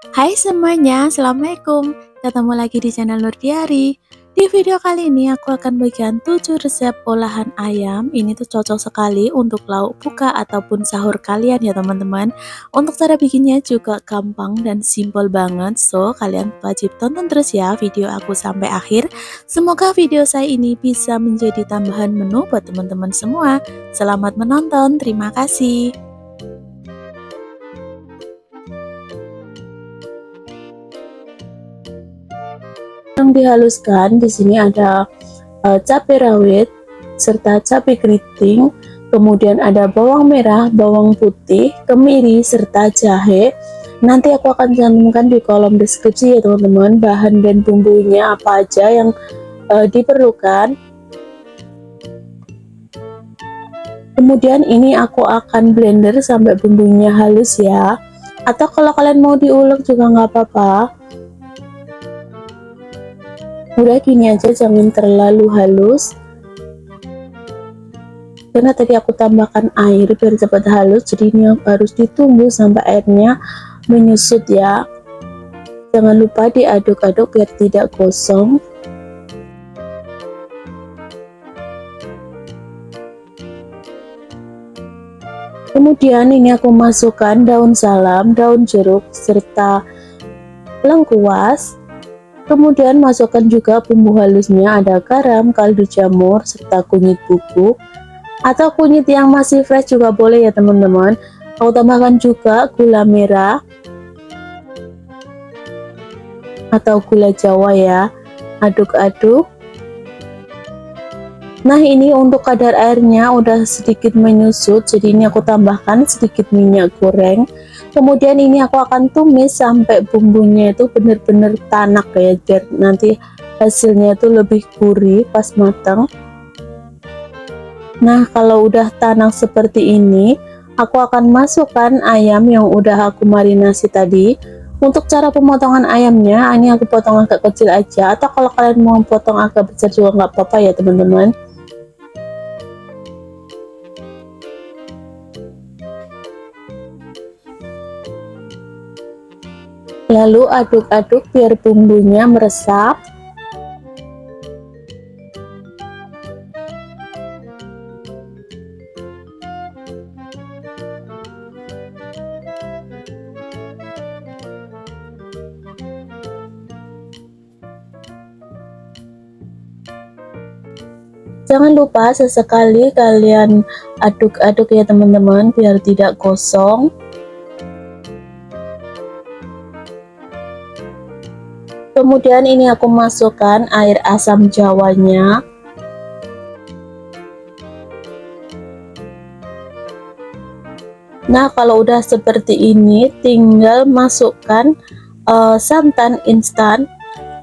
Hai semuanya, Assalamualaikum. Ketemu lagi di channel Nurdiari. Di video kali ini aku akan bagikan 7 resep olahan ayam. Ini tuh cocok sekali untuk lauk buka ataupun sahur kalian ya teman-teman. Untuk cara bikinnya juga gampang dan simple banget. So, kalian wajib tonton terus ya video aku sampai akhir. Semoga video saya ini bisa menjadi tambahan menu buat teman-teman semua. Selamat menonton, terima kasih. Yang dihaluskan di sini ada cabai rawit serta cabai keriting, kemudian ada bawang merah, bawang putih, kemiri serta jahe. Nanti aku akan cantumkan di kolom deskripsi ya teman-teman, bahan dan bumbunya apa aja yang diperlukan. Kemudian ini aku akan blender sampai bumbunya halus ya, atau kalau kalian mau diulek juga nggak apa-apa. Udah gini aja, jangan terlalu halus, karena tadi aku tambahkan air biar cepat halus, jadi ini harus ditunggu sampai airnya menyusut ya. Jangan lupa diaduk-aduk biar tidak gosong. Kemudian ini aku masukkan daun salam, daun jeruk serta lengkuas. Kemudian masukkan juga bumbu halusnya, ada garam, kaldu jamur serta kunyit bubuk, atau kunyit yang masih fresh juga boleh ya teman-teman. Aku tambahkan juga gula merah atau gula jawa ya. Aduk-aduk. Nah, ini untuk kadar airnya udah sedikit menyusut, jadi ini aku tambahkan sedikit minyak goreng. Kemudian ini aku akan tumis sampai bumbunya itu benar-benar tanak ya, biar nanti hasilnya itu lebih gurih pas matang. Nah, kalau udah tanak seperti ini, aku akan masukkan ayam yang udah aku marinasi tadi. Untuk cara pemotongan ayamnya, ini aku potong agak kecil aja, atau kalau kalian mau potong agak besar juga nggak apa-apa ya teman-teman. Lalu aduk-aduk biar bumbunya meresap. Jangan lupa sesekali kalian aduk-aduk ya teman-teman, biar tidak gosong. Kemudian ini aku masukkan air asam jawanya. Nah, kalau udah seperti ini, tinggal masukkan santan instan.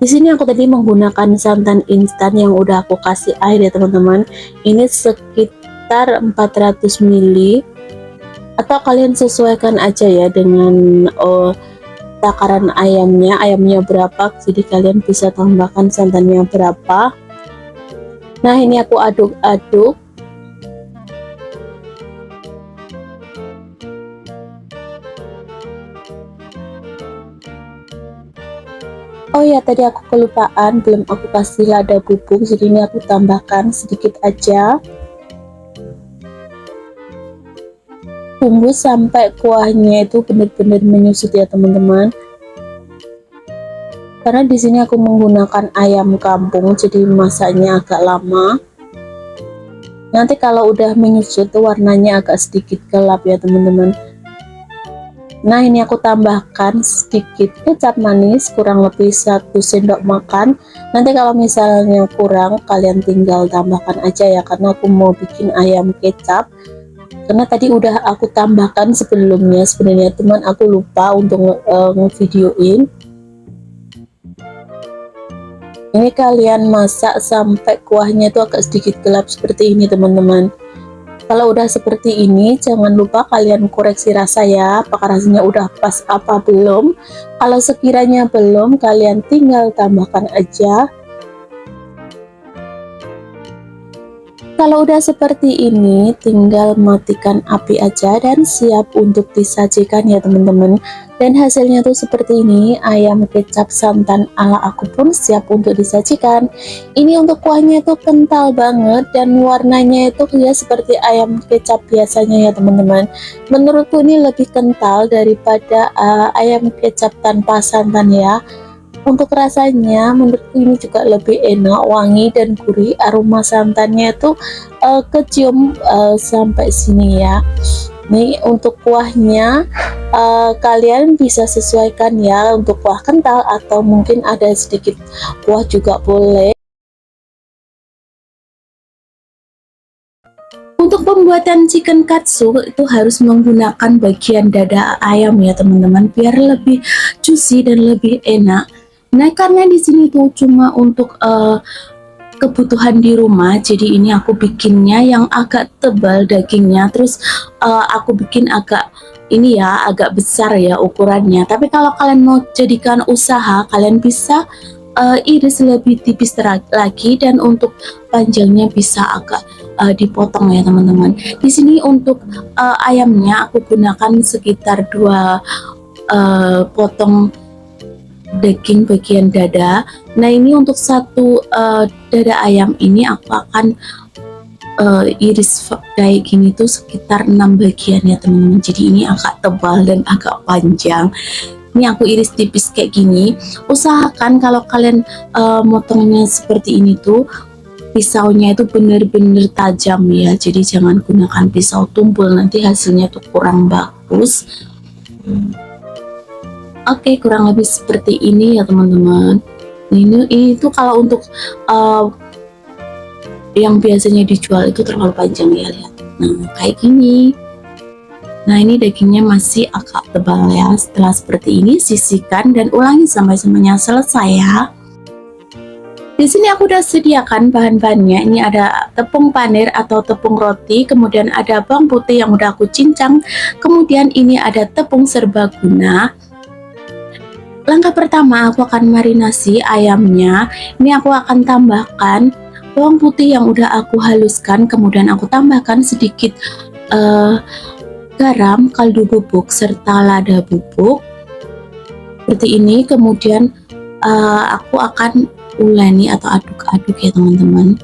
Di sini aku tadi menggunakan santan instan yang udah aku kasih air ya teman-teman. Ini sekitar 400 ml, atau kalian sesuaikan aja ya dengan takaran ayamnya berapa, jadi kalian bisa tambahkan santannya berapa. Nah, ini aku aduk-aduk. Oh ya, tadi aku kelupaan, belum aku kasih lada bubuk, jadi ini aku tambahkan sedikit aja. Tunggu sampai kuahnya itu benar-benar menyusut ya teman-teman. Karena di sini aku menggunakan ayam kampung, jadi masaknya agak lama. Nanti kalau udah menyusut warnanya agak sedikit gelap ya teman-teman. Nah, ini aku tambahkan sedikit kecap manis, kurang lebih 1 sendok makan. Nanti kalau misalnya kurang, kalian tinggal tambahkan aja ya, karena aku mau bikin ayam kecap. Karena tadi udah aku tambahkan sebelumnya sebenarnya, teman aku lupa untuk ngevideoin. Ini kalian masak sampai kuahnya itu agak sedikit gelap seperti ini teman-teman. Kalau udah seperti ini, jangan lupa kalian koreksi rasa ya, apakah rasanya udah pas apa belum. Kalau sekiranya belum, kalian tinggal tambahkan aja. Kalau udah seperti ini, tinggal matikan api aja dan siap untuk disajikan ya teman-teman. Dan hasilnya tuh seperti ini, ayam kecap santan ala aku pun siap untuk disajikan. Ini untuk kuahnya itu kental banget dan warnanya itu ya seperti ayam kecap biasanya ya teman-teman. Menurutku ini lebih kental daripada ayam kecap tanpa santan ya. Untuk rasanya menurutku ini juga lebih enak, wangi dan gurih, aroma santannya itu kecium sampai sini ya. Nih untuk kuahnya kalian bisa sesuaikan ya, untuk kuah kental atau mungkin ada sedikit kuah juga boleh. Untuk pembuatan chicken katsu itu harus menggunakan bagian dada ayam ya teman-teman, biar lebih juicy dan lebih enak. Nah, karena di sini tuh cuma untuk kebutuhan di rumah, jadi ini aku bikinnya yang agak tebal dagingnya, terus aku bikin agak ini ya, agak besar ya ukurannya. Tapi kalau kalian mau jadikan usaha, kalian bisa iris lebih tipis lagi, dan untuk panjangnya bisa agak dipotong ya teman-teman. Di sini untuk ayamnya aku gunakan sekitar 2 potong daging bagian dada. Nah, ini untuk satu dada ayam ini aku akan iris kayak gini tuh sekitar 6 bagian ya teman-teman. Jadi ini agak tebal dan agak panjang. Ini aku iris tipis kayak gini. Usahakan kalau kalian motongnya seperti ini tuh pisaunya itu bener-bener tajam ya. Jadi jangan gunakan pisau tumpul, nanti hasilnya tuh kurang bagus. Oke, kurang lebih seperti ini ya teman-teman. Ini tuh kalau untuk yang biasanya dijual itu terlalu panjang ya, lihat. Nah, kayak gini. Nah, ini dagingnya masih agak tebal ya. Setelah seperti ini, sisihkan dan ulangi sampai semuanya selesai ya. Di sini aku udah sediakan bahan-bahannya. Ini ada tepung panir atau tepung roti, kemudian ada bawang putih yang udah aku cincang, kemudian ini ada tepung serbaguna. Langkah pertama, aku akan marinasi ayamnya. Ini aku akan tambahkan bawang putih yang udah aku haluskan, kemudian aku tambahkan sedikit garam, kaldu bubuk, serta lada bubuk. Seperti ini, kemudian aku akan uleni atau aduk-aduk ya teman-teman.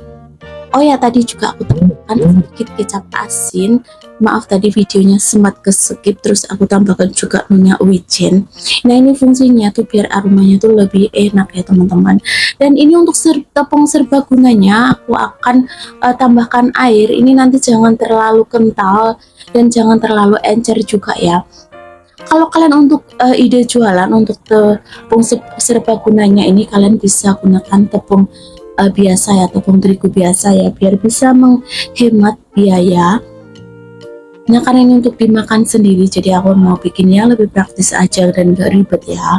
Oh ya, tadi juga aku tambahkan sedikit kecap asin. Maaf tadi videonya sempat ke-skip, terus aku tambahkan juga minyak wijen. Nah, ini fungsinya tuh biar aromanya tuh lebih enak ya teman-teman. Dan ini untuk tepung serbagunanya aku akan tambahkan air. Ini nanti jangan terlalu kental dan jangan terlalu encer juga ya. Kalau kalian untuk ide jualan untuk tepung serbagunanya ini, kalian bisa gunakan tepung biasa ya, tepung terigu biasa ya, biar bisa menghemat biaya. Nah, karena ini untuk dimakan sendiri, jadi aku mau bikinnya lebih praktis aja dan gak ribet ya.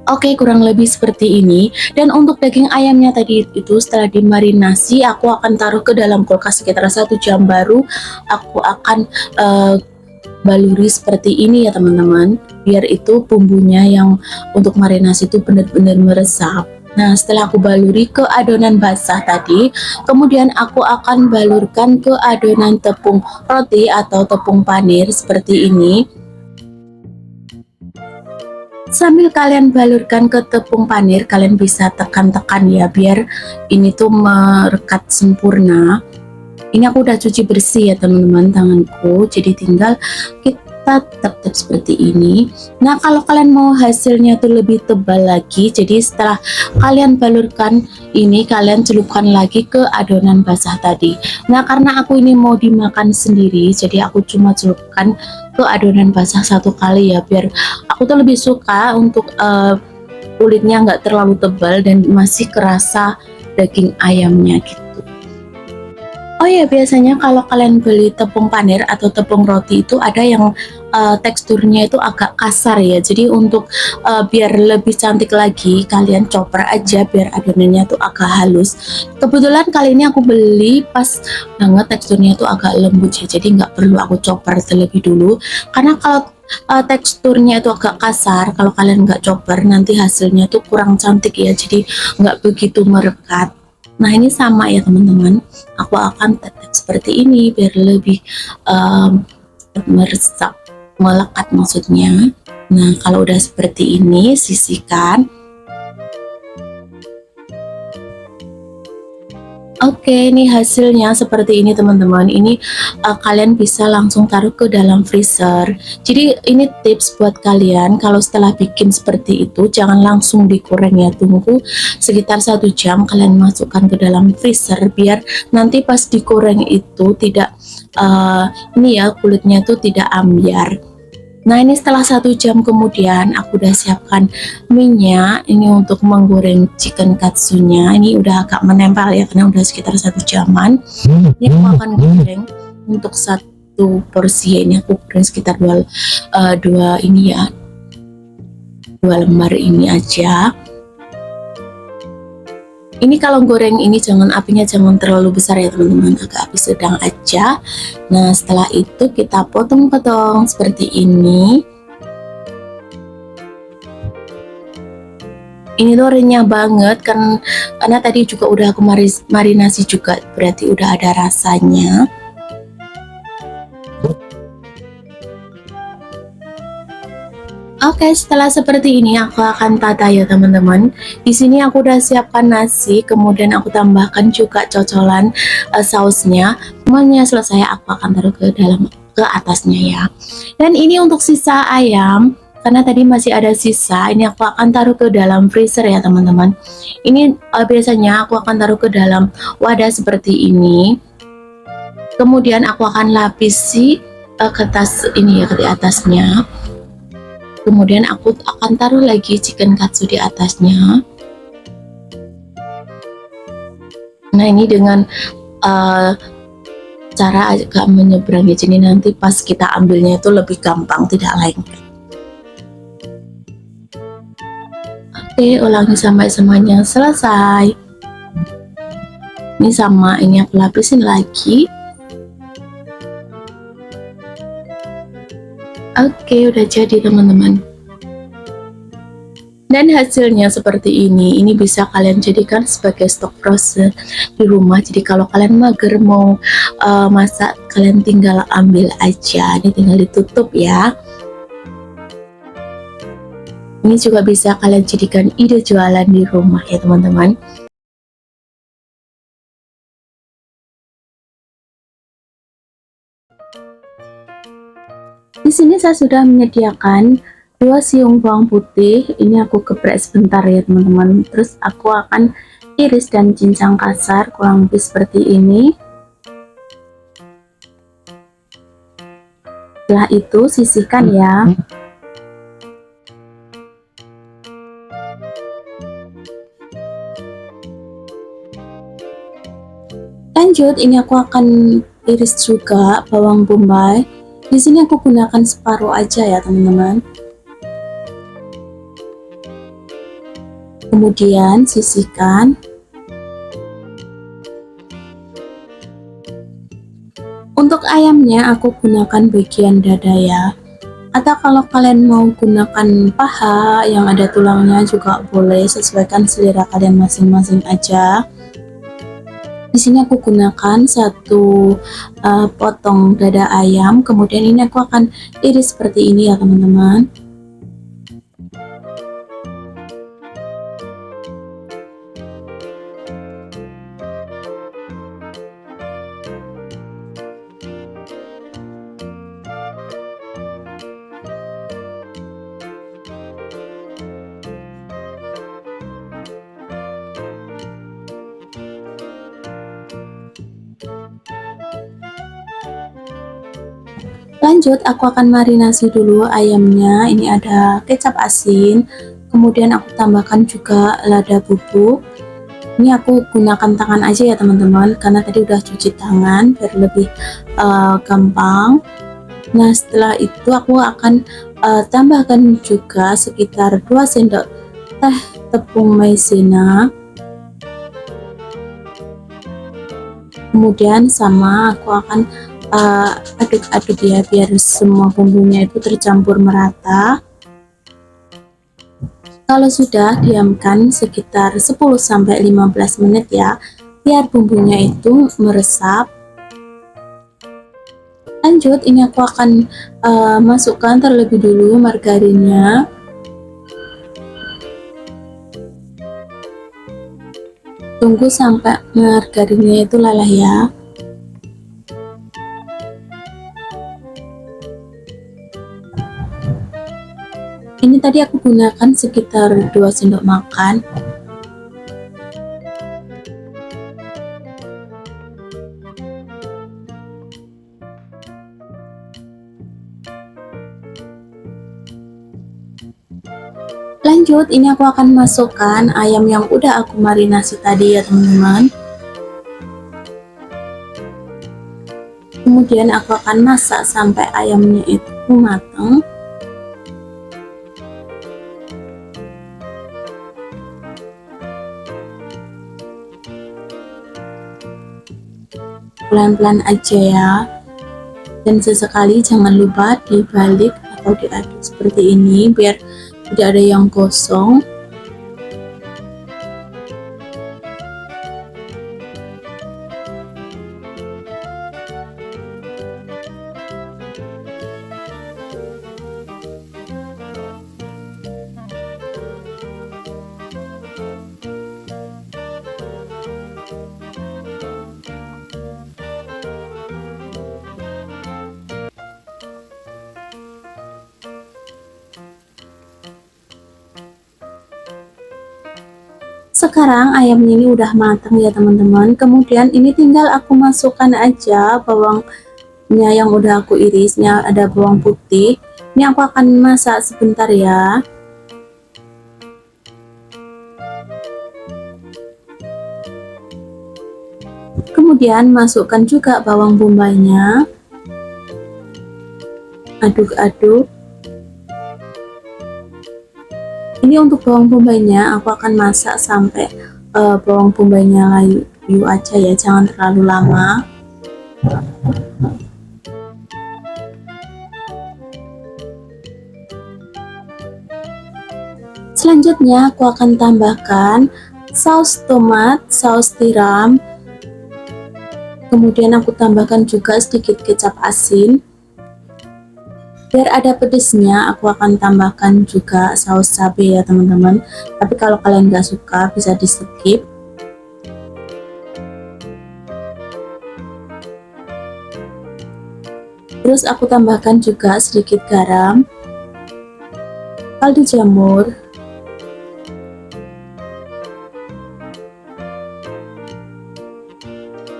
Oke, kurang lebih seperti ini. Dan untuk daging ayamnya tadi itu setelah dimarinasi, aku akan taruh ke dalam kulkas sekitar 1 jam, baru aku akan baluri seperti ini ya teman-teman, biar itu bumbunya yang untuk marinasi itu benar-benar meresap. Nah, setelah aku baluri ke adonan basah tadi, kemudian aku akan balurkan ke adonan tepung roti atau tepung panir seperti ini. Sambil kalian balurkan ke tepung panir, kalian bisa tekan-tekan ya, biar ini tuh merekat sempurna. Ini aku udah cuci bersih ya teman-teman tanganku, jadi tinggal kita tap-tap seperti ini. Nah, kalau kalian mau hasilnya tuh lebih tebal lagi, jadi setelah kalian balurkan ini, kalian celupkan lagi ke adonan basah tadi. Nah, karena aku ini mau dimakan sendiri, jadi aku cuma celupkan ke adonan basah 1 kali ya, biar aku tuh lebih suka untuk kulitnya nggak terlalu tebal dan masih kerasa daging ayamnya gitu. Oh ya, biasanya kalau kalian beli tepung panir atau tepung roti itu ada yang teksturnya itu agak kasar ya. Jadi untuk biar lebih cantik lagi, kalian chopper aja biar adonannya tuh agak halus. Kebetulan kali ini aku beli pas banget, teksturnya itu agak lembut ya. Jadi nggak perlu aku chopper terlebih dulu. Karena kalau teksturnya itu agak kasar, kalau kalian nggak chopper nanti hasilnya tuh kurang cantik ya. Jadi nggak begitu merekat. Nah ini sama ya teman-teman, aku akan tetap seperti ini biar lebih meresap, melekat maksudnya. Nah kalau udah seperti ini sisihkan. Oke, ini hasilnya seperti ini teman-teman. Ini kalian bisa langsung taruh ke dalam freezer. Jadi ini tips buat kalian, kalau setelah bikin seperti itu jangan langsung digoreng ya, tunggu sekitar 1 jam kalian masukkan ke dalam freezer biar nanti pas digoreng itu tidak ini ya, kulitnya itu tidak ambiar. Nah ini setelah 1 jam kemudian aku udah siapkan minyak ini untuk menggoreng chicken katsunya. Ini udah agak menempel ya karena udah sekitar 1 jaman. Ini aku akan goreng untuk 1 porsi ya. Ini aku goreng sekitar dua ini ya, 2 lembar ini aja. Ini kalau goreng ini apinya jangan terlalu besar ya teman-teman, agak api sedang aja. Nah setelah itu kita potong-potong seperti ini. Ini tuh renyah banget kan, karena tadi juga udah aku marinasi juga, berarti udah ada rasanya. Oke, setelah seperti ini aku akan tata ya teman-teman. Di sini aku udah siapkan nasi, kemudian aku tambahkan juga cocolan sausnya. Semuanya selesai aku akan taruh ke atasnya ya. Dan ini untuk sisa ayam, karena tadi masih ada sisa, ini aku akan taruh ke dalam freezer ya teman-teman. Ini biasanya aku akan taruh ke dalam wadah seperti ini. Kemudian aku akan lapisi kertas ini ya di atasnya. Kemudian aku akan taruh lagi chicken katsu di atasnya. Nah ini dengan cara agak menyeberang ya, jadi nanti pas kita ambilnya itu lebih gampang, tidak lengket. Oke, ulangi sampai semuanya selesai. Ini sama, ini aku lapisin lagi. Oke, udah jadi teman-teman. Dan hasilnya seperti ini. Ini bisa kalian jadikan sebagai stok frozen di rumah. Jadi kalau kalian mager mau masak, kalian tinggal ambil aja. Ini tinggal ditutup ya. Ini juga bisa kalian jadikan ide jualan di rumah ya teman-teman. Di sini saya sudah menyediakan 2 siung bawang putih. Ini aku geprek sebentar ya teman-teman. Terus aku akan iris dan cincang kasar kurang lebih seperti ini. Setelah itu sisihkan ya. Lanjut, ini aku akan iris juga bawang bombay. Di sini aku gunakan separuh aja ya teman-teman. Kemudian sisihkan. Untuk ayamnya aku gunakan bagian dada ya. Atau kalau kalian mau gunakan paha yang ada tulangnya juga boleh, sesuaikan selera kalian masing-masing aja. Di sini aku gunakan 1 potong dada ayam, kemudian ini aku akan iris seperti ini ya teman-teman. Lanjut, aku akan marinasi dulu ayamnya. Ini ada kecap asin, kemudian aku tambahkan juga lada bubuk. Ini aku gunakan tangan aja ya teman-teman, karena tadi udah cuci tangan biar lebih gampang. Nah setelah itu aku akan tambahkan juga sekitar 2 sendok teh tepung maizena. Kemudian sama aku akan aduk-aduk ya biar semua bumbunya itu tercampur merata. Kalau sudah, diamkan sekitar 10-15 menit ya, biar bumbunya itu meresap. Lanjut, ini aku akan masukkan terlebih dulu margarinnya. Tunggu sampai margarinnya itu lelah ya. Ini tadi aku gunakan sekitar 2 sendok makan. Lanjut, ini aku akan masukkan ayam yang udah aku marinasi tadi ya teman-teman. Kemudian aku akan masak sampai ayamnya itu matang. Pelan-pelan aja ya. Dan sesekali jangan lupa dibalik atau diaduk seperti ini biar tidak ada yang gosong. Sekarang ayamnya ini udah matang ya teman-teman. Kemudian ini tinggal aku masukkan aja bawangnya yang udah aku irisnya, ada bawang putih. Ini aku akan masak sebentar ya. Kemudian masukkan juga bawang bombaynya. Aduk-aduk. Ini untuk bawang bombaynya aku akan masak sampai bawang bombaynya layu aja ya, jangan terlalu lama. Selanjutnya aku akan tambahkan saus tomat, saus tiram, kemudian aku tambahkan juga sedikit kecap asin. Biar ada pedesnya, aku akan tambahkan juga saus cabai ya teman-teman. Tapi kalau kalian gak suka bisa di skip. Terus aku tambahkan juga sedikit garam, kaldu jamur,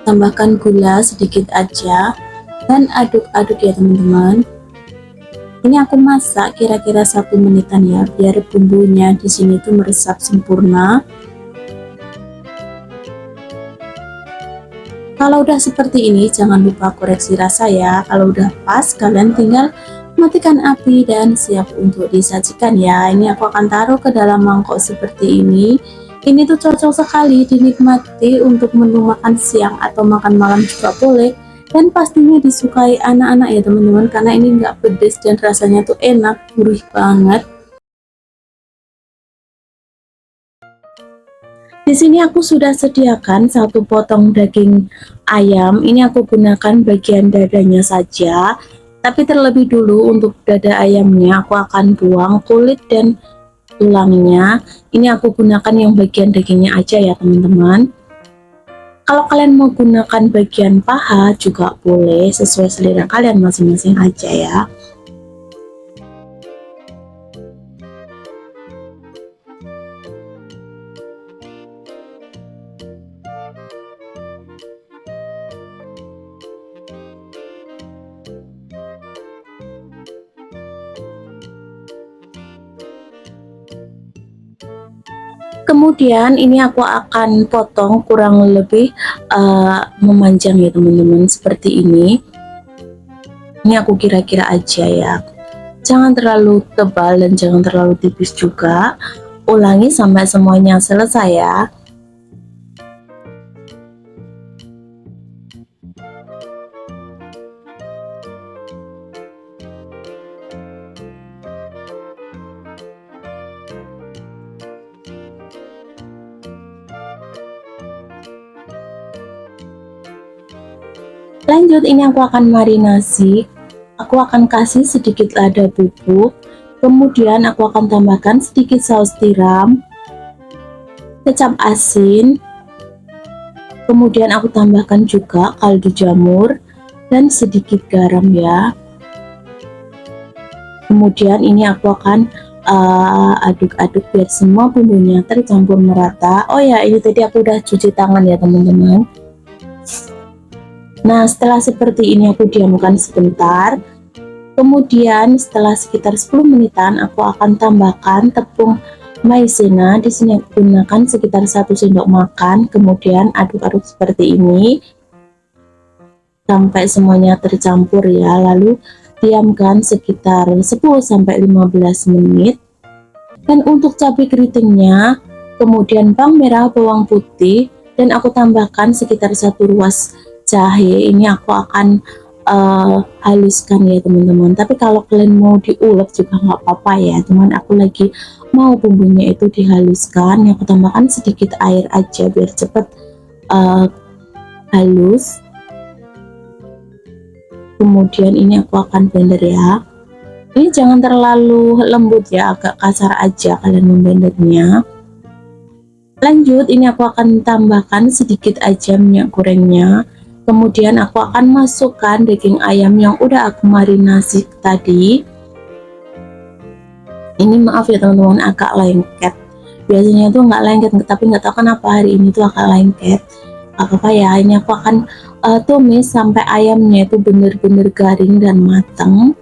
tambahkan gula sedikit aja, dan aduk-aduk ya teman-teman. Ini aku masak kira-kira 1 menitan ya, biar bumbunya di sini tuh meresap sempurna. Kalau udah seperti ini, jangan lupa koreksi rasa ya. Kalau udah pas, kalian tinggal matikan api dan siap untuk disajikan ya. Ini aku akan taruh ke dalam mangkok seperti ini. Ini tuh cocok sekali dinikmati untuk menu makan siang atau makan malam juga boleh. Dan pastinya disukai anak-anak ya teman-teman, karena ini nggak pedes dan rasanya tuh enak, gurih banget. Di sini aku sudah sediakan 1 potong daging ayam. Ini aku gunakan bagian dadanya saja. Tapi terlebih dulu untuk dada ayamnya aku akan buang kulit dan tulangnya. Ini aku gunakan yang bagian dagingnya aja ya teman-teman. Kalau kalian mau gunakan bagian paha juga boleh, sesuai selera kalian masing-masing aja ya. Kemudian ini aku akan potong kurang lebih memanjang ya teman-teman, seperti ini. Ini aku kira-kira aja ya, jangan terlalu tebal dan jangan terlalu tipis juga. Ulangi sampai semuanya selesai ya. Lanjut, ini aku akan marinasi. Aku akan kasih sedikit lada bubuk, kemudian aku akan tambahkan sedikit saus tiram, kecap asin, kemudian aku tambahkan juga kaldu jamur dan sedikit garam ya. Kemudian ini aku akan aduk-aduk biar semua bumbunya tercampur merata. Oh ya, ini tadi aku udah cuci tangan ya teman-teman. Nah, setelah seperti ini aku diamkan sebentar. Kemudian setelah sekitar 10 menitan aku akan tambahkan tepung maizena. Di sini aku gunakan sekitar 1 sendok makan. Kemudian aduk-aduk seperti ini sampai semuanya tercampur ya. Lalu diamkan sekitar 10-15 menit. Dan untuk cabai keritingnya, kemudian bawang merah, bawang putih, dan aku tambahkan sekitar 1 ruas jahe. Ini aku akan haluskan ya teman-teman. Tapi kalau kalian mau diulek juga nggak apa-apa ya, cuman aku lagi mau bumbunya itu dihaluskan. Aku tambahkan sedikit air aja biar cepet halus. Kemudian ini aku akan blender ya. Ini jangan terlalu lembut ya, agak kasar aja kalian memblendernya. Lanjut, ini aku akan tambahkan sedikit aja minyak gorengnya. Kemudian aku akan masukkan daging ayam yang udah aku marinasi tadi. Ini maaf ya teman-teman, agak lengket. Biasanya tuh nggak lengket, tapi nggak tahu kenapa hari ini tuh agak lengket. Apa ya, ini aku akan tumis sampai ayamnya itu bener-bener garing dan matang.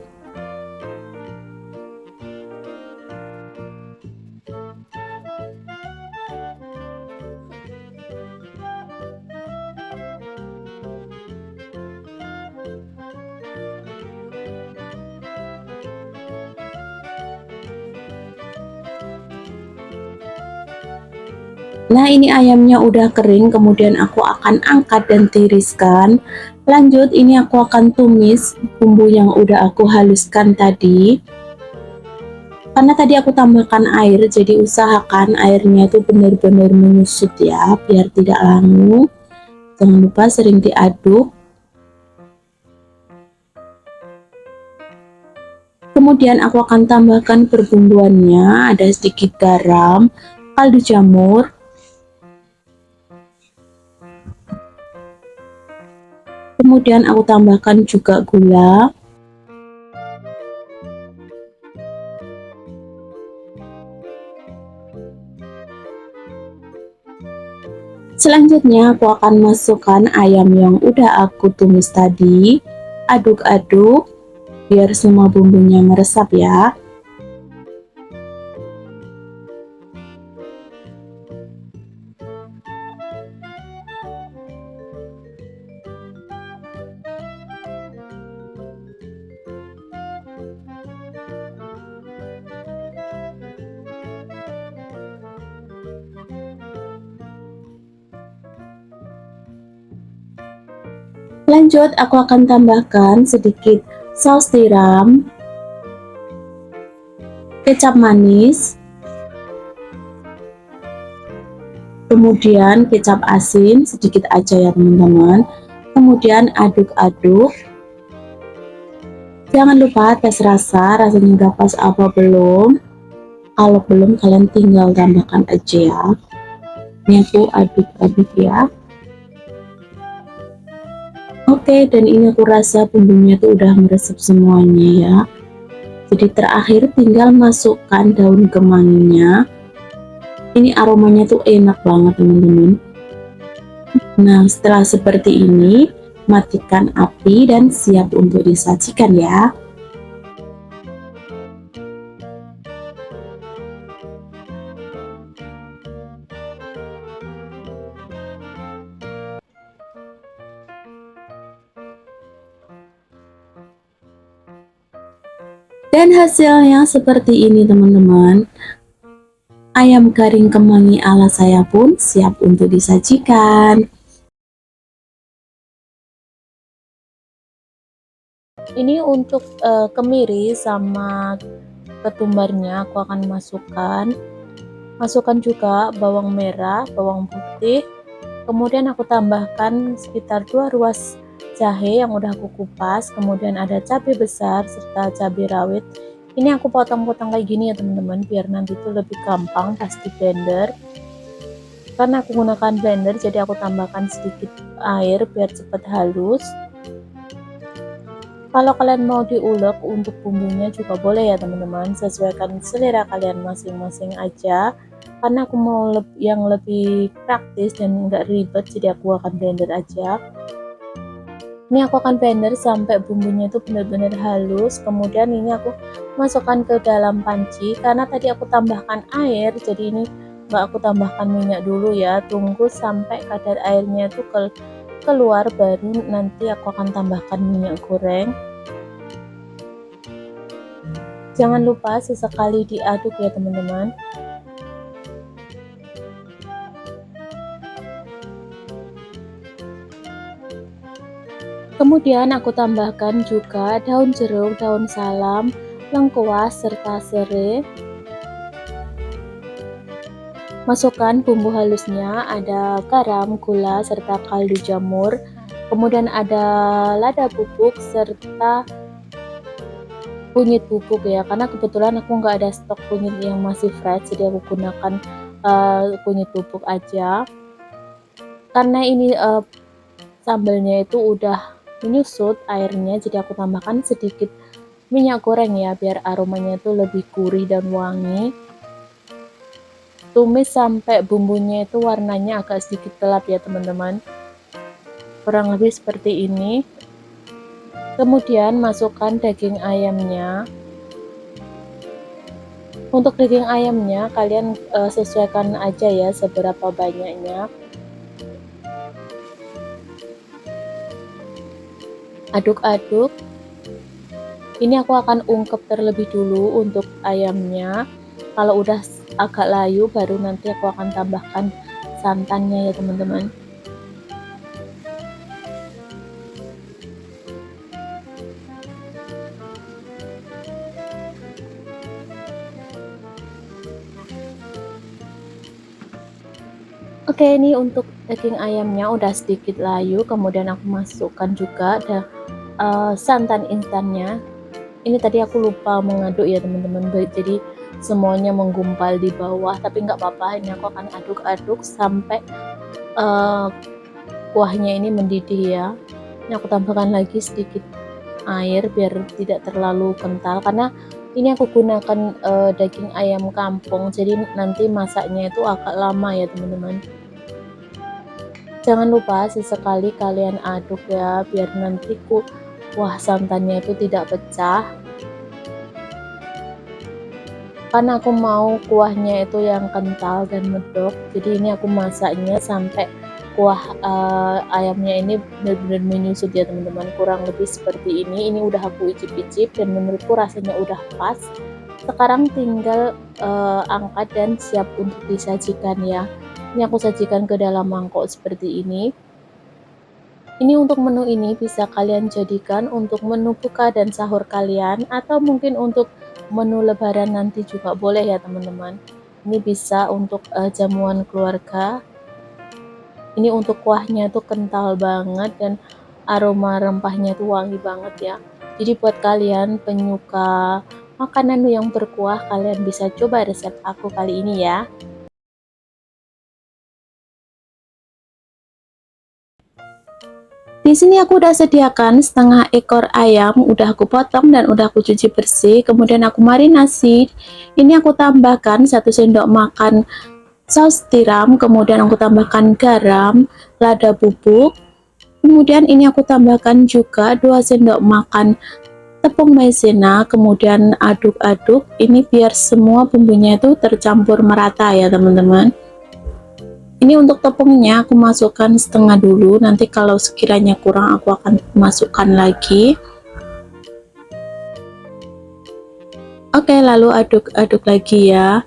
Nah, ini ayamnya udah kering, kemudian aku akan angkat dan tiriskan. Lanjut, ini aku akan tumis bumbu yang udah aku haluskan tadi. Karena tadi aku tambahkan air, jadi usahakan airnya itu benar-benar menyusut ya, biar tidak langu. Jangan lupa sering diaduk. Kemudian aku akan tambahkan perbumbuannya, ada sedikit garam, kaldu jamur, kemudian aku tambahkan juga gula. Selanjutnya aku akan masukkan ayam yang udah aku tumis tadi. Aduk-aduk biar semua bumbunya meresap ya. Lanjut, aku akan tambahkan sedikit saus tiram, kecap manis, kemudian kecap asin sedikit aja ya teman-teman. Kemudian aduk-aduk. Jangan lupa tes rasa, rasanya udah pas apa belum. Kalau belum, kalian tinggal tambahkan aja ya. Ini aku aduk-aduk ya. Oke, dan ini aku rasa bumbunya tuh udah meresap semuanya ya. Jadi terakhir tinggal masukkan daun kemanginya. Ini aromanya tuh enak banget teman-teman. Nah, setelah seperti ini, matikan api dan siap untuk disajikan ya. Dan hasilnya seperti ini teman-teman. Ayam garing kemangi ala saya pun siap untuk disajikan. Ini untuk kemiri sama ketumbarnya aku akan masukkan juga bawang merah, bawang putih, kemudian aku tambahkan sekitar 2 ruas jahe yang udah aku kupas, kemudian ada cabai besar serta cabai rawit. Ini aku potong-potong kayak gini ya teman-teman, biar nanti tuh lebih gampang pas di blender. Karena aku gunakan blender, jadi aku tambahkan sedikit air biar cepat halus. Kalau kalian mau diulek untuk bumbunya juga boleh ya teman-teman, sesuaikan selera kalian masing-masing aja. Karena aku mau yang lebih praktis dan enggak ribet, jadi aku akan blender aja. Ini aku akan blender sampai bumbunya itu benar-benar halus. Kemudian ini aku masukkan ke dalam panci, karena tadi aku tambahkan air, jadi ini enggak aku tambahkan minyak dulu ya. Tunggu sampai kadar airnya itu keluar, baru nanti aku akan tambahkan minyak goreng. Jangan lupa sesekali diaduk ya teman-teman. Kemudian aku tambahkan juga daun jeruk, daun salam, lengkuas, serta serai. Masukkan bumbu halusnya, ada garam, gula, serta kaldu jamur. Kemudian ada lada bubuk serta kunyit bubuk ya, karena kebetulan aku nggak ada stok kunyit yang masih fresh, jadi aku gunakan kunyit bubuk aja. Karena ini sambalnya itu udah menyusut airnya, jadi aku tambahkan sedikit minyak goreng ya, biar aromanya itu lebih gurih dan wangi. Tumis sampai bumbunya itu warnanya agak sedikit gelap ya teman-teman, kurang lebih seperti ini. Kemudian masukkan daging ayamnya. Untuk daging ayamnya kalian sesuaikan aja ya seberapa banyaknya. Aduk-aduk. Ini aku akan ungkep terlebih dulu untuk ayamnya. Kalau udah agak layu, baru nanti aku akan tambahkan santannya ya teman-teman. Oke, ini untuk daging ayamnya udah sedikit layu, kemudian aku masukkan juga ada santan instannya. Ini tadi aku lupa mengaduk ya teman-teman, jadi semuanya menggumpal di bawah, tapi nggak apa-apa, ini aku akan aduk-aduk sampai kuahnya ini mendidih ya. Ini aku tambahkan lagi sedikit air biar tidak terlalu kental, karena ini aku gunakan daging ayam kampung, jadi nanti masaknya itu agak lama ya teman-teman. Jangan lupa sesekali kalian aduk ya, biar nanti kuah santannya itu tidak pecah. Karena aku mau kuahnya itu yang kental dan medok, jadi ini aku masaknya sampai kuah ayamnya ini benar-benar menyusut ya teman-teman, kurang lebih seperti ini. Ini udah aku icip-icip dan menurutku rasanya udah pas. Sekarang tinggal angkat dan siap untuk disajikan ya. Ini aku sajikan ke dalam mangkok seperti ini. Ini untuk menu ini bisa kalian jadikan untuk menu buka dan sahur kalian, atau mungkin untuk menu lebaran nanti juga boleh ya teman-teman. Ini bisa untuk jamuan keluarga. Ini untuk kuahnya tuh kental banget dan aroma rempahnya tuh wangi banget ya. Jadi buat kalian penyuka makanan yang berkuah, kalian bisa coba resep aku kali ini ya. Di sini aku udah sediakan setengah ekor ayam, udah aku potong dan udah aku cuci bersih, kemudian aku marinasi. Ini aku tambahkan 1 sendok makan saus tiram, kemudian aku tambahkan garam, lada bubuk. Kemudian ini aku tambahkan juga 2 sendok makan tepung maizena, kemudian aduk-aduk ini biar semua bumbunya itu tercampur merata ya teman-teman. Ini untuk tepungnya aku masukkan setengah dulu, nanti kalau sekiranya kurang aku akan masukkan lagi. Oke, lalu aduk-aduk lagi ya.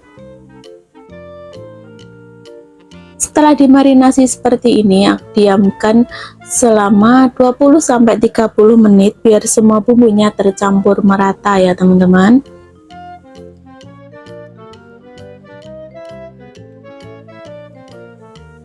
Setelah dimarinasi seperti ini, aku diamkan selama 20-30 menit biar semua bumbunya tercampur merata ya teman-teman.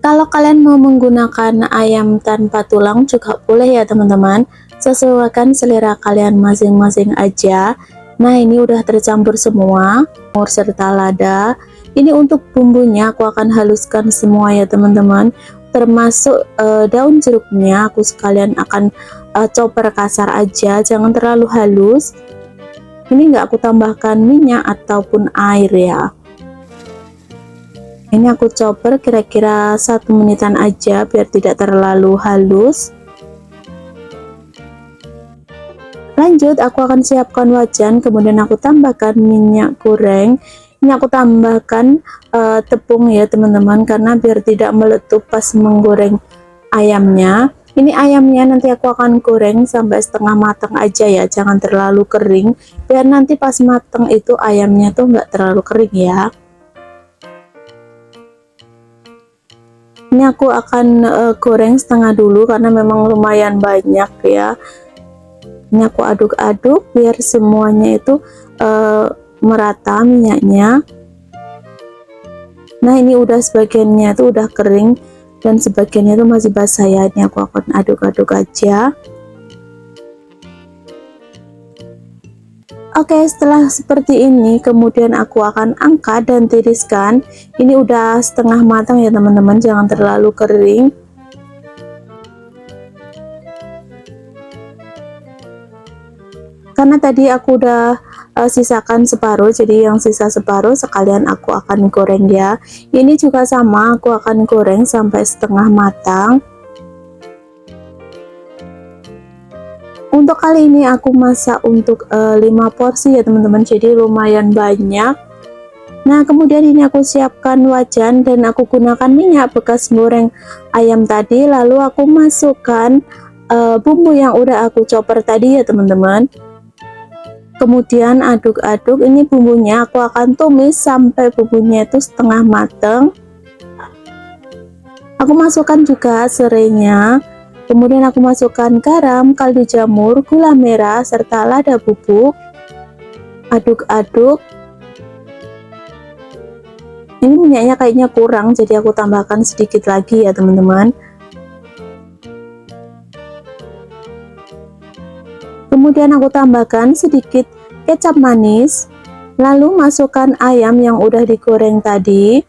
Kalau kalian mau menggunakan ayam tanpa tulang juga boleh ya teman-teman, sesuaikan selera kalian masing-masing aja. Nah ini udah tercampur semua, serta lada. Ini untuk bumbunya aku akan haluskan semua ya teman-teman, termasuk daun jeruknya aku sekalian akan chopper kasar aja, jangan terlalu halus. Ini nggak aku tambahkan minyak ataupun air ya. Ini aku chopper kira-kira 1 menitan aja biar tidak terlalu halus. Lanjut aku akan siapkan wajan, kemudian aku tambahkan minyak goreng. Ini aku tambahkan tepung ya teman-teman, karena biar tidak meletup pas menggoreng ayamnya. Ini ayamnya nanti aku akan goreng sampai setengah matang aja ya, jangan terlalu kering, biar nanti pas matang itu ayamnya tuh nggak terlalu kering ya. Ini aku akan goreng setengah dulu karena memang lumayan banyak ya. Ini aku aduk-aduk biar semuanya itu merata minyaknya. Nah ini udah sebagiannya itu udah kering dan sebagiannya itu masih basah ya. Ini aku akan aduk-aduk aja. Oke, setelah seperti ini kemudian aku akan angkat dan tiriskan. Ini udah setengah matang ya teman-teman, jangan terlalu kering. Karena tadi aku udah sisakan separuh, jadi yang sisa separuh sekalian aku akan goreng ya. Ini juga sama, aku akan goreng sampai setengah matang. Untuk kali ini aku masak untuk 5 porsi ya teman-teman, jadi lumayan banyak. Nah kemudian ini aku siapkan wajan dan aku gunakan minyak bekas goreng ayam tadi, lalu aku masukkan bumbu yang udah aku chopper tadi ya teman-teman. Kemudian aduk-aduk, ini bumbunya aku akan tumis sampai bumbunya itu setengah matang. Aku masukkan juga serainya. Kemudian aku masukkan garam, kaldu jamur, gula merah, serta lada bubuk. Aduk-aduk. Ini minyaknya kayaknya kurang, jadi aku tambahkan sedikit lagi ya teman-teman. Kemudian aku tambahkan sedikit kecap manis. Lalu masukkan ayam yang udah digoreng tadi.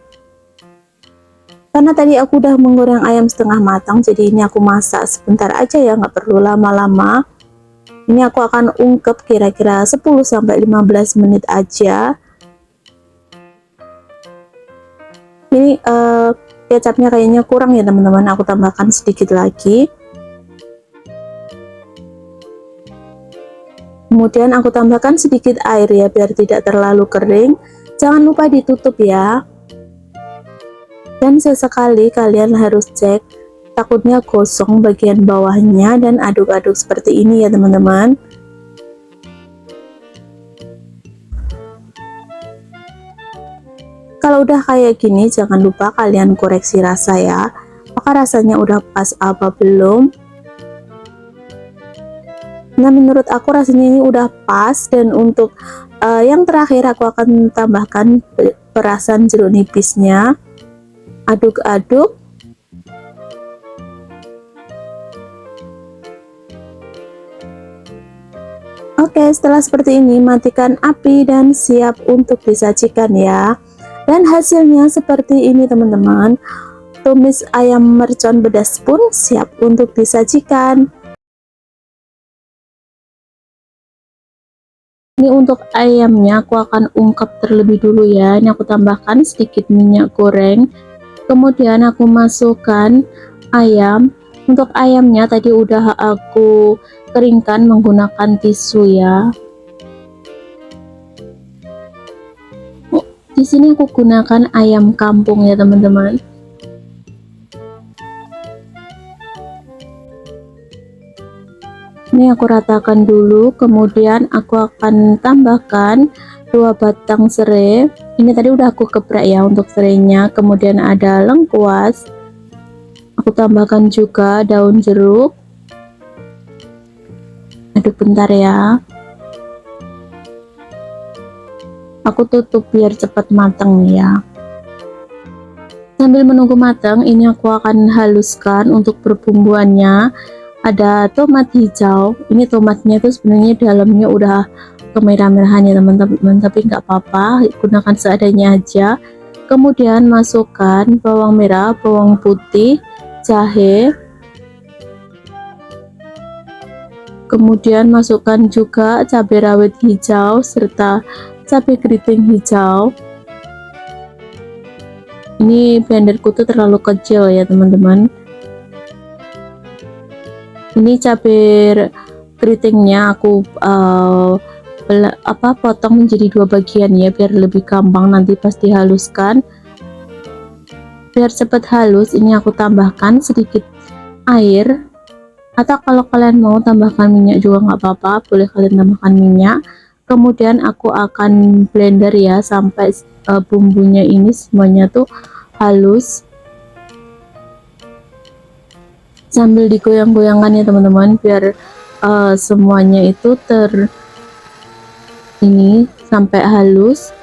Karena tadi aku udah menggoreng ayam setengah matang, jadi ini aku masak sebentar aja ya, nggak perlu lama-lama. Ini aku akan ungkep kira-kira 10-15 menit aja. Ini kecapnya kayaknya kurang ya teman-teman, aku tambahkan sedikit lagi. Kemudian aku tambahkan sedikit air ya, biar tidak terlalu kering. Jangan lupa ditutup ya. Dan sesekali kalian harus cek, takutnya gosong bagian bawahnya, dan aduk-aduk seperti ini ya teman-teman. Kalau udah kayak gini jangan lupa kalian koreksi rasa ya, apakah rasanya udah pas apa belum. Nah menurut aku rasanya ini udah pas, dan untuk yang terakhir aku akan tambahkan perasan jeruk nipisnya. Aduk-aduk. Oke, setelah seperti ini matikan api dan siap untuk disajikan ya. Dan hasilnya seperti ini teman-teman. Tumis ayam mercon pedas pun siap untuk disajikan. Ini untuk ayamnya aku akan ungkep terlebih dulu ya. Ini aku tambahkan sedikit minyak goreng. Kemudian aku masukkan ayam. Untuk ayamnya tadi udah aku keringkan menggunakan tisu ya. Di sini aku gunakan ayam kampung ya teman-teman. Ini aku ratakan dulu, kemudian aku akan tambahkan 2 batang serai. Ini tadi udah aku geprek ya untuk serainya. Kemudian ada lengkuas. Aku tambahkan juga daun jeruk. Aduk bentar ya. Aku tutup biar cepat matang ya. Sambil menunggu matang, ini aku akan haluskan untuk perbumbuannya. Ada tomat hijau, ini tomatnya itu sebenarnya dalamnya udah kemerah-merahan ya teman-teman, tapi nggak apa-apa, gunakan seadanya aja. Kemudian masukkan bawang merah, bawang putih, jahe, kemudian masukkan juga cabai rawit hijau serta cabai keriting hijau. Ini blenderku tuh terlalu kecil ya teman-teman. Ini cabai keritingnya aku potong menjadi 2 bagian ya, biar lebih gampang nanti pas dihaluskan. Biar cepat halus, ini aku tambahkan sedikit air, atau kalau kalian mau tambahkan minyak juga nggak apa-apa, boleh kalian tambahkan minyak. Kemudian aku akan blender ya sampai bumbunya ini semuanya tuh halus, sambil digoyang-goyangkan ya teman-teman, biar semuanya itu ini sampai halus.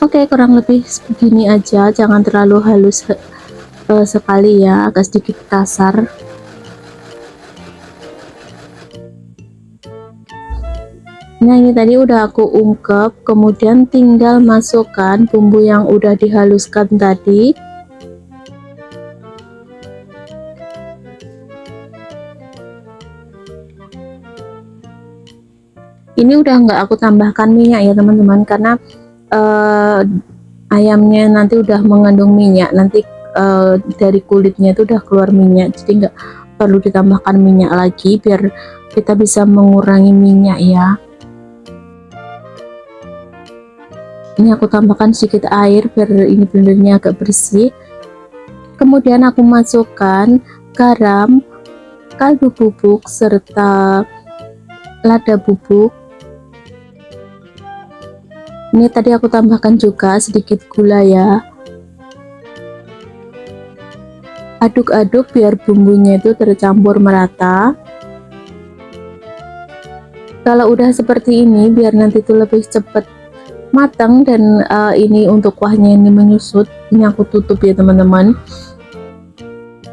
Oke, kurang lebih begini aja, jangan terlalu halus sekali ya, agak sedikit kasar. Nah, ini tadi udah aku ungkep, kemudian tinggal masukkan bumbu yang udah dihaluskan tadi. Ini udah nggak aku tambahkan minyak ya teman-teman, karena ayamnya nanti udah mengandung minyak, nanti dari kulitnya itu udah keluar minyak, jadi nggak perlu ditambahkan minyak lagi, biar kita bisa mengurangi minyak ya. Ini aku tambahkan sedikit air biar ini blendernya agak bersih. Kemudian aku masukkan garam, kaldu bubuk serta lada bubuk. Ini tadi aku tambahkan juga sedikit gula ya. Aduk-aduk biar bumbunya itu tercampur merata. Kalau udah seperti ini, biar nanti itu lebih cepat matang dan ini untuk kuahnya ini menyusut, ini aku tutup ya teman-teman.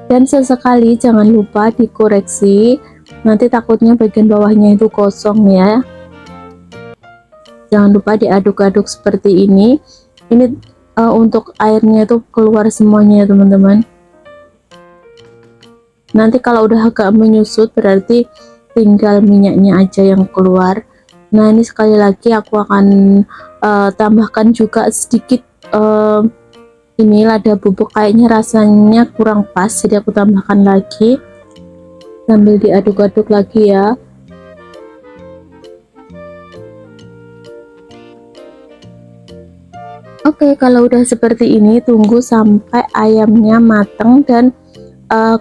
Dan sesekali jangan lupa dikoreksi, nanti takutnya bagian bawahnya itu kosong ya. Jangan lupa diaduk-aduk seperti ini. Ini untuk airnya itu keluar semuanya ya teman-teman. Nanti kalau udah agak menyusut berarti tinggal minyaknya aja yang keluar. Nah, ini sekali lagi aku akan tambahkan juga sedikit ini lada bubuk, kayaknya rasanya kurang pas, jadi aku tambahkan lagi sambil diaduk-aduk lagi ya. Oke, kalau udah seperti ini tunggu sampai ayamnya matang dan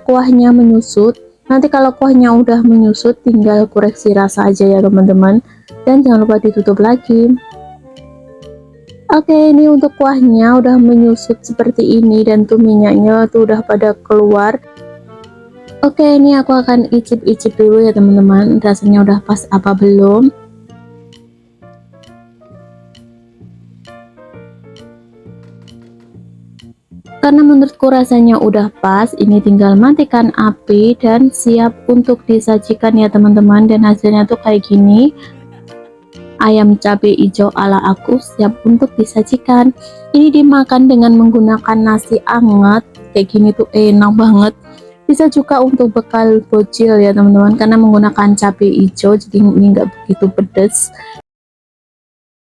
kuahnya menyusut. Nanti kalau kuahnya udah menyusut tinggal koreksi rasa aja ya teman-teman, dan jangan lupa ditutup lagi. Oke, ini untuk kuahnya udah menyusut seperti ini dan tuh minyaknya tuh udah pada keluar. Oke, ini aku akan icip-icip dulu ya teman-teman, rasanya udah pas apa belum. Karena menurutku rasanya udah pas, ini tinggal matikan api dan siap untuk disajikan ya teman-teman, dan hasilnya tuh kayak gini. Ayam cabai hijau ala aku siap untuk disajikan. Ini dimakan dengan menggunakan nasi anget kayak gini tuh enak banget. Bisa juga untuk bekal bocil ya teman-teman, karena menggunakan cabai hijau jadi ini nggak begitu pedas.